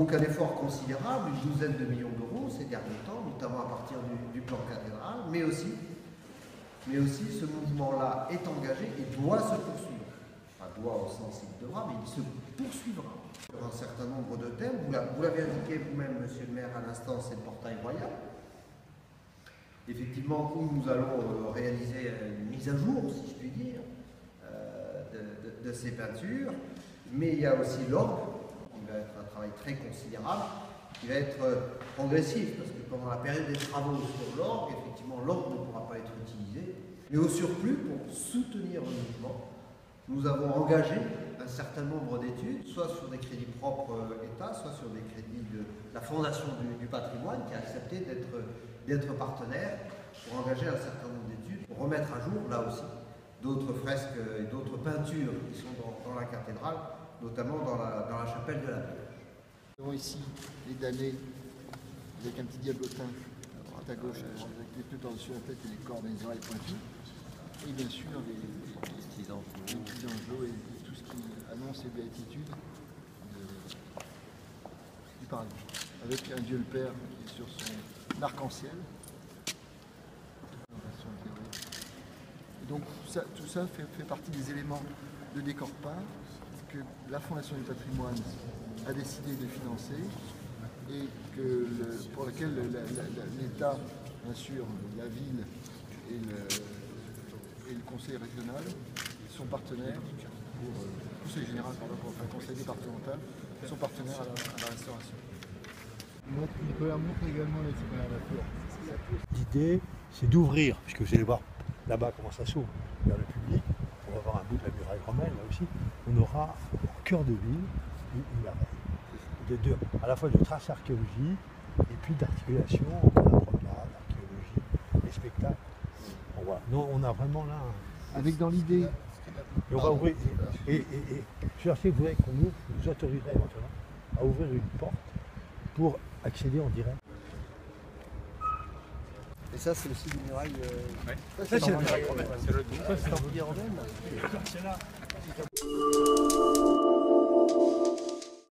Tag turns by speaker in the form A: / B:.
A: donc un effort considérable, une douzaine de millions d'euros ces derniers temps, notamment à partir du plan cathédrale, mais aussi ce mouvement-là est engagé et doit se poursuivre. Pas doit au sens il devra, mais il se poursuivra sur un certain nombre de thèmes. Vous l'avez indiqué vous-même, monsieur le maire, à l'instant, c'est le portail royal. Effectivement, où nous allons réaliser une mise à jour, si je puis dire, de ces peintures. Mais il y a aussi l'orgue, qui va être un travail très considérable, qui va être progressif, parce que pendant la période des travaux sur l'orgue, effectivement, l'orgue ne pourra pas être utilisé. Mais au surplus, pour soutenir le mouvement, nous avons engagé un certain nombre d'études, soit sur des crédits propres État, soit sur des crédits de la Fondation du patrimoine, qui a accepté d'être partenaire pour engager un certain nombre d'études, pour remettre à jour, là aussi, d'autres fresques et d'autres peintures qui sont dans la cathédrale, notamment dans la chapelle de la Vierge.
B: Nous avons ici les damnés avec un petit diablotin à droite à gauche avec les deux sur la tête et les cornes et les oreilles pointues. Et bien sûr les petits angelots et tout ce qui annonce les béatitudes du paradis. Avec un Dieu le Père qui est sur son arc-en-ciel. Donc tout ça fait partie des éléments de décor peint que la Fondation du patrimoine a décidé de financer et pour lequel l'État, bien sûr, la ville et le conseil régional sont partenaires, conseil général, pour le conseil départemental, sont partenaires à la restauration.
C: Il peut montrer également les.
D: L'idée, c'est d'ouvrir, puisque vous allez voir là-bas comment ça s'ouvre vers le public. On va voir un bout de la muraille romaine là aussi. On aura au cœur de ville une merveille. À la fois de traces archéologiques et puis d'articulation entre la promenade, l'archéologie, les spectacles. Bon, voilà. Donc, on a vraiment là.
B: Avec dans l'idée.
D: Et on va ouvrir. Et je sais que vous nous autoriserez éventuellement à ouvrir une porte pour accéder en direct.
B: Et ça, c'est aussi des murailles.
D: Ouais.
B: Ça, c'est
D: la muraille romaine.
B: C'est le
D: Ça, c'est
B: en
D: là.